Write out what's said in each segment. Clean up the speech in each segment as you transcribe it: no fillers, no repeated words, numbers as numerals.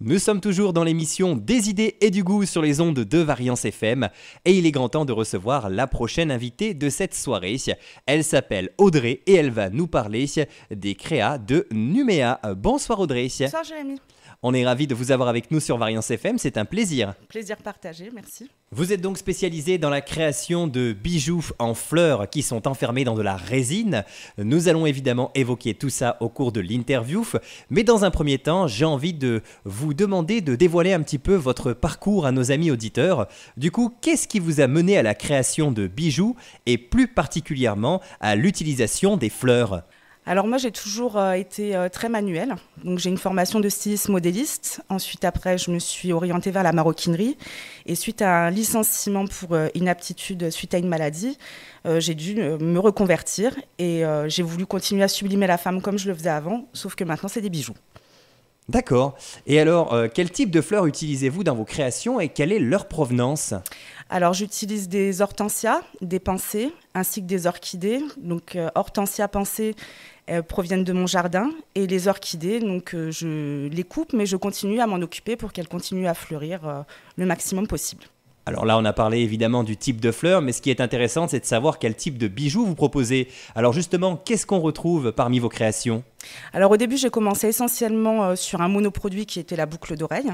Nous sommes toujours dans l'émission Des idées et du goût sur les ondes de Variance FM et il est grand temps de recevoir la prochaine invitée de cette soirée. Elle s'appelle Audrey et elle va nous parler des créas de Numéa. Bonsoir Audrey. Bonsoir Jérémy. On est ravis de vous avoir avec nous sur Variance FM, c'est un plaisir. Plaisir partagé, merci. Vous êtes donc spécialisé dans la création de bijoux en fleurs qui sont enfermés dans de la résine. Nous allons évidemment évoquer tout ça au cours de l'interview. Mais dans un premier temps, j'ai envie de vous demander de dévoiler un petit peu votre parcours à nos amis auditeurs. Du coup, qu'est-ce qui vous a mené à la création de bijoux et plus particulièrement à l'utilisation des fleurs ? Alors moi j'ai toujours été très manuelle, donc j'ai une formation de styliste modéliste. Ensuite après je me suis orientée vers la maroquinerie et suite à un licenciement pour inaptitude suite à une maladie, j'ai dû me reconvertir et j'ai voulu continuer à sublimer la femme comme je le faisais avant, sauf que maintenant c'est des bijoux. D'accord. Et alors, quel type de fleurs utilisez-vous dans vos créations et quelle est leur provenance ? Alors j'utilise des hortensias, des pensées, ainsi que des orchidées. Donc hortensias, pensées proviennent de mon jardin et les orchidées, donc je les coupe mais je continue à m'en occuper pour qu'elles continuent à fleurir le maximum possible. Alors là, on a parlé évidemment du type de fleurs, mais ce qui est intéressant, c'est de savoir quel type de bijoux vous proposez. Alors justement, qu'est-ce qu'on retrouve parmi vos créations ? Alors au début, j'ai commencé essentiellement sur un monoproduit qui était la boucle d'oreille.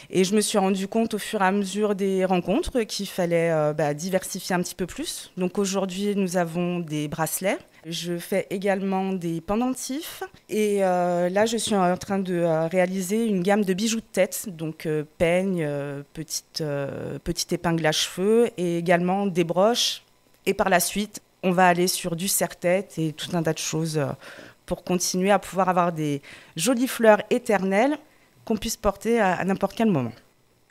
Et je me suis rendu compte au fur et à mesure des rencontres qu'il fallait diversifier un petit peu plus. Donc aujourd'hui, nous avons des bracelets. Je fais également des pendentifs. Et là, je suis en train de réaliser une gamme de bijoux de tête. Donc peigne, petite épingle à cheveux et également des broches. Et par la suite, on va aller sur du serre-tête et tout un tas de choses pour continuer à pouvoir avoir des jolies fleurs éternelles qu'on puisse porter à n'importe quel moment.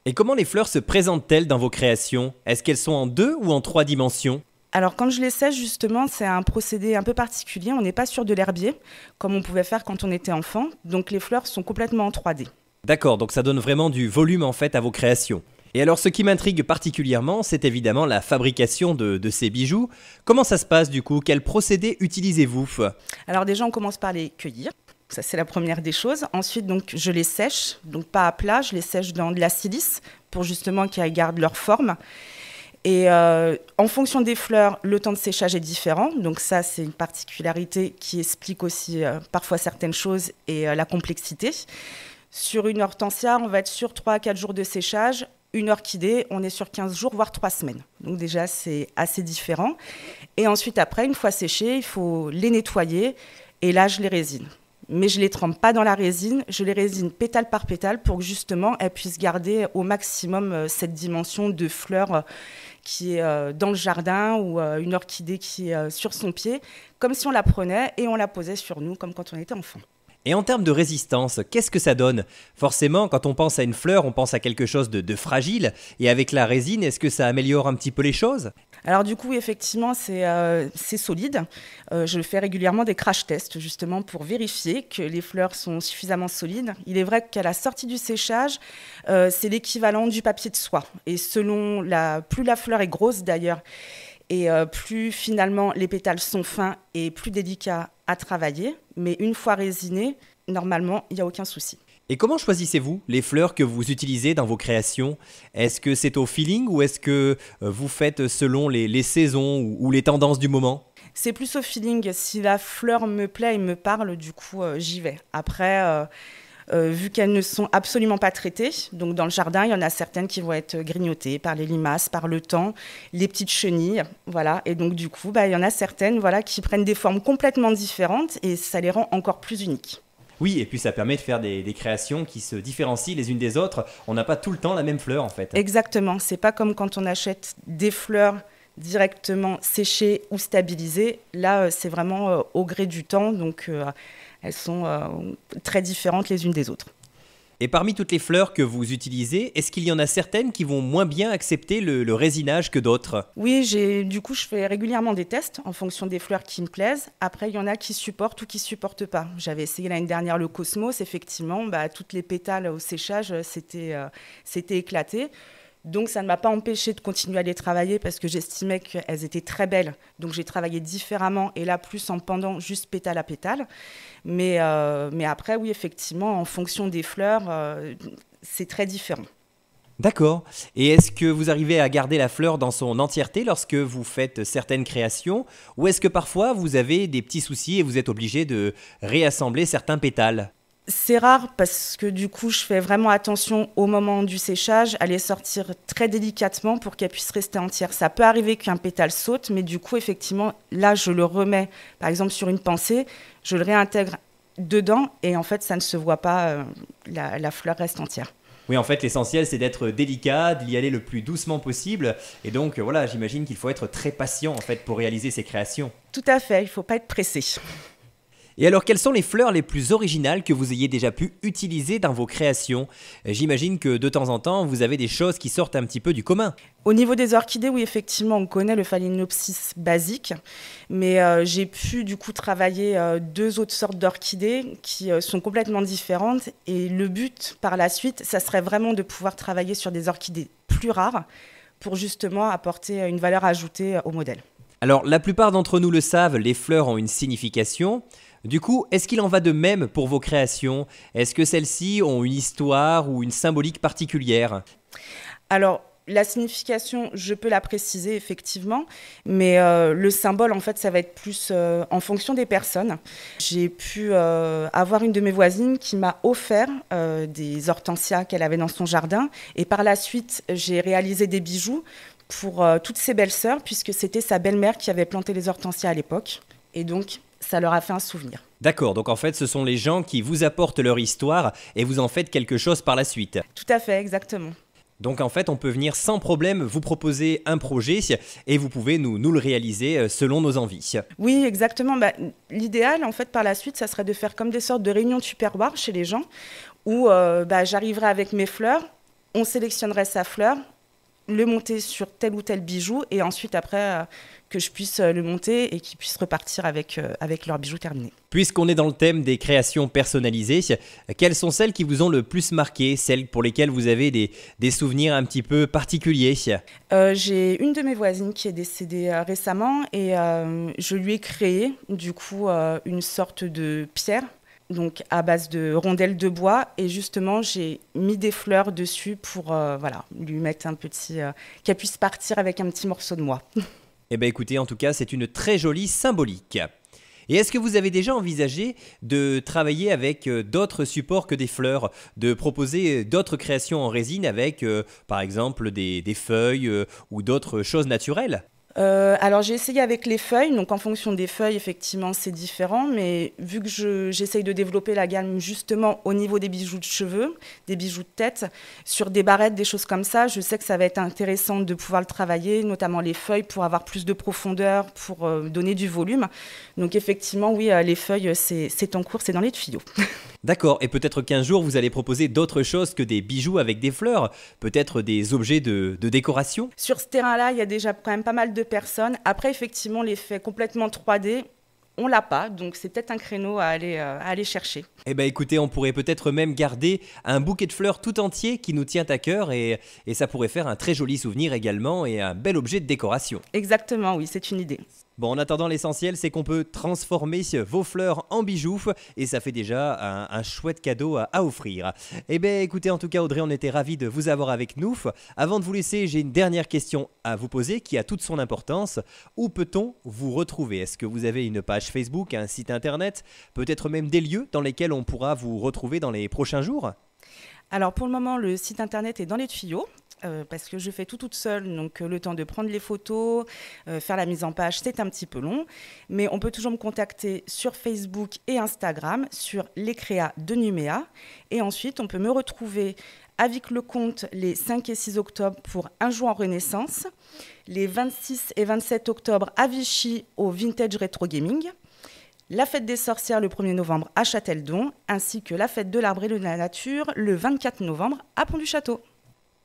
Et comment les fleurs se présentent-elles dans vos créations ? Est-ce qu'elles sont en 2 ou en 3 dimensions ? Alors quand je les sèche justement, c'est un procédé un peu particulier. On n'est pas sur de l'herbier, comme on pouvait faire quand on était enfant. Donc les fleurs sont complètement en 3D. D'accord, donc ça donne vraiment du volume en fait à vos créations. Et alors ce qui m'intrigue particulièrement, c'est évidemment la fabrication de ces bijoux. Comment ça se passe du coup ? Quel procédé utilisez-vous ? Alors déjà, on commence par les cueillir. Ça, c'est la première des choses. Ensuite, donc, je les sèche, donc pas à plat, je les sèche dans de la silice pour justement qu'elles gardent leur forme. Et en fonction des fleurs, le temps de séchage est différent. Donc ça, c'est une particularité qui explique aussi parfois certaines choses et la complexité. Sur une hortensia, on va être sur 3 à 4 jours de séchage. Une orchidée, on est sur 15 jours, voire 3 semaines. Donc déjà, c'est assez différent. Et ensuite, après, une fois séchées, il faut les nettoyer. Et là, je les résine. Mais je ne les trempe pas dans la résine, je les résine pétale par pétale pour que justement elles puissent garder au maximum cette dimension de fleur qui est dans le jardin ou une orchidée qui est sur son pied, comme si on la prenait et on la posait sur nous comme quand on était enfant. Et en termes de résistance, qu'est-ce que ça donne ? Forcément, quand on pense à une fleur, on pense à quelque chose de fragile. Et avec la résine, est-ce que ça améliore un petit peu les choses ? Alors du coup, effectivement, c'est solide. Je fais régulièrement des crash tests, justement, pour vérifier que les fleurs sont suffisamment solides. Il est vrai qu'à la sortie du séchage, c'est l'équivalent du papier de soie. Et plus la fleur est grosse, d'ailleurs, et plus finalement les pétales sont fins et plus délicats à travailler. Mais une fois résinés, normalement, il n'y a aucun souci. Et comment choisissez-vous les fleurs que vous utilisez dans vos créations ? Est-ce que c'est au feeling ou est-ce que vous faites selon les saisons ou les tendances du moment ? C'est plus au feeling. Si la fleur me plaît et me parle, du coup, j'y vais. Après, vu qu'elles ne sont absolument pas traitées, donc dans le jardin, il y en a certaines qui vont être grignotées par les limaces, par le temps, les petites chenilles, voilà. Et donc du coup, il y en a certaines, voilà, qui prennent des formes complètement différentes et ça les rend encore plus uniques. Oui, et puis ça permet de faire des créations qui se différencient les unes des autres. On n'a pas tout le temps la même fleur en fait. Exactement, c'est pas comme quand on achète des fleurs directement séchées ou stabilisées. Là, c'est vraiment au gré du temps, donc elles sont très différentes les unes des autres. Et parmi toutes les fleurs que vous utilisez, est-ce qu'il y en a certaines qui vont moins bien accepter le résinage que d'autres ? Oui, du coup, je fais régulièrement des tests en fonction des fleurs qui me plaisent. Après, il y en a qui supportent ou qui ne supportent pas. J'avais essayé l'année dernière le Cosmos, effectivement, toutes les pétales au séchage, c'était éclaté. Donc ça ne m'a pas empêché de continuer à les travailler parce que j'estimais qu'elles étaient très belles. Donc j'ai travaillé différemment et là plus en pendant juste pétale à pétale. Mais après oui effectivement en fonction des fleurs c'est très différent. D'accord. Et est-ce que vous arrivez à garder la fleur dans son entièreté lorsque vous faites certaines créations? Ou est-ce que parfois vous avez des petits soucis et vous êtes obligé de réassembler certains pétales? C'est rare parce que du coup, je fais vraiment attention au moment du séchage, à les sortir très délicatement pour qu'elles puissent rester entières. Ça peut arriver qu'un pétale saute, mais du coup, effectivement, là, je le remets, par exemple, sur une pensée, je le réintègre dedans et en fait, ça ne se voit pas, la fleur reste entière. Oui, en fait, l'essentiel, c'est d'être délicat, d'y aller le plus doucement possible. Et donc, voilà, j'imagine qu'il faut être très patient, en fait, pour réaliser ces créations. Tout à fait, il ne faut pas être pressé. Et alors, quelles sont les fleurs les plus originales que vous ayez déjà pu utiliser dans vos créations? J'imagine que de temps en temps, vous avez des choses qui sortent un petit peu du commun. Au niveau des orchidées, oui, effectivement, on connaît le Phalaenopsis basique, mais j'ai pu du coup travailler 2 autres sortes d'orchidées qui sont complètement différentes. Et le but par la suite, ça serait vraiment de pouvoir travailler sur des orchidées plus rares pour justement apporter une valeur ajoutée au modèle. Alors, la plupart d'entre nous le savent, les fleurs ont une signification. Du coup, est-ce qu'il en va de même pour vos créations? Est-ce que celles-ci ont une histoire ou une symbolique particulière? Alors, la signification, je peux la préciser effectivement, mais le symbole, en fait, ça va être plus en fonction des personnes. J'ai pu avoir une de mes voisines qui m'a offert des hortensias qu'elle avait dans son jardin, et par la suite, j'ai réalisé des bijoux pour toutes ses belles-sœurs, puisque c'était sa belle-mère qui avait planté les hortensias à l'époque, et donc ça leur a fait un souvenir. D'accord, donc en fait, ce sont les gens qui vous apportent leur histoire et vous en faites quelque chose par la suite. Tout à fait, exactement. Donc en fait, on peut venir sans problème vous proposer un projet et vous pouvez nous le réaliser selon nos envies. Oui, exactement. L'idéal, en fait, par la suite, ça serait de faire comme des sortes de réunions tupperware chez les gens où j'arriverais avec mes fleurs, on sélectionnerait sa fleur, le monter sur tel ou tel bijou et ensuite après que je puisse le monter et qu'ils puissent repartir avec leurs bijoux terminés. Puisqu'on est dans le thème des créations personnalisées, quelles sont celles qui vous ont le plus marqué, celles pour lesquelles vous avez des souvenirs un petit peu particuliers? J'ai une de mes voisines qui est décédée récemment et je lui ai créé du coup une sorte de pierre, donc à base de rondelles de bois, et justement j'ai mis des fleurs dessus pour lui mettre un petit qu'elle puisse partir avec un petit morceau de moi. Eh bien écoutez, en tout cas c'est une très jolie symbolique. Et est-ce que vous avez déjà envisagé de travailler avec d'autres supports que des fleurs, de proposer d'autres créations en résine avec par exemple des feuilles ou d'autres choses naturelles? Alors j'ai essayé avec les feuilles, donc en fonction des feuilles effectivement c'est différent, mais vu que j'essaye de développer la gamme justement au niveau des bijoux de cheveux, des bijoux de tête, sur des barrettes, des choses comme ça, je sais que ça va être intéressant de pouvoir le travailler, notamment les feuilles pour avoir plus de profondeur, pour donner du volume. Donc effectivement oui, les feuilles c'est en cours, c'est dans les tuyaux. D'accord, et peut-être qu'un jour vous allez proposer d'autres choses que des bijoux avec des fleurs, peut-être des objets de décoration? Sur ce terrain-là, il y a déjà quand même pas mal de personnes. Après, effectivement, l'effet complètement 3D, on l'a pas, donc c'est peut-être un créneau à aller chercher. Eh bien écoutez, on pourrait peut-être même garder un bouquet de fleurs tout entier qui nous tient à cœur et ça pourrait faire un très joli souvenir également et un bel objet de décoration. Exactement, oui, c'est une idée. Bon, en attendant, l'essentiel, c'est qu'on peut transformer vos fleurs en bijoux et ça fait déjà un chouette cadeau à offrir. Eh bien, écoutez, en tout cas, Audrey, on était ravis de vous avoir avec nous. Avant de vous laisser, j'ai une dernière question à vous poser qui a toute son importance. Où peut-on vous retrouver? Est-ce que vous avez une page Facebook, un site internet, peut-être même des lieux dans lesquels on pourra vous retrouver dans les prochains jours? Alors, pour le moment, le site internet est dans les tuyaux. Parce que je fais tout toute seule, donc le temps de prendre les photos, faire la mise en page, c'est un petit peu long. Mais on peut toujours me contacter sur Facebook et Instagram, sur les créas de Numéa. Et ensuite, on peut me retrouver à Vic-le-Comte les 5 et 6 octobre pour Un jour en Renaissance, les 26 et 27 octobre à Vichy au Vintage Retro Gaming, la fête des sorcières le 1er novembre à Châteldon, ainsi que la fête de l'arbre et de la nature le 24 novembre à Pont-du-Château.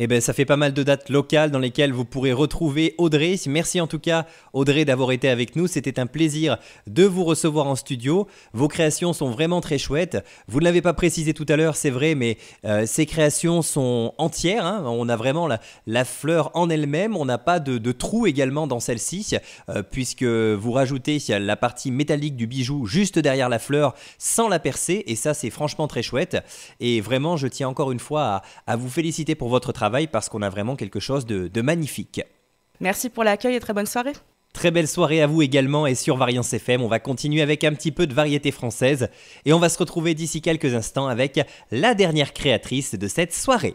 Eh bien, ça fait pas mal de dates locales dans lesquelles vous pourrez retrouver Audrey. Merci en tout cas, Audrey, d'avoir été avec nous. C'était un plaisir de vous recevoir en studio. Vos créations sont vraiment très chouettes. Vous ne l'avez pas précisé tout à l'heure, c'est vrai, mais ces créations sont entières, hein. On a vraiment la fleur en elle-même. On n'a pas de trou également dans celle-ci, puisque vous rajoutez la partie métallique du bijou juste derrière la fleur sans la percer. Et ça, c'est franchement très chouette. Et vraiment, je tiens encore une fois à vous féliciter pour votre travail, parce qu'on a vraiment quelque chose de magnifique. Merci pour l'accueil et très bonne soirée. Très belle soirée à vous également, et sur Variance FM, on va continuer avec un petit peu de variété française et on va se retrouver d'ici quelques instants avec la dernière créatrice de cette soirée.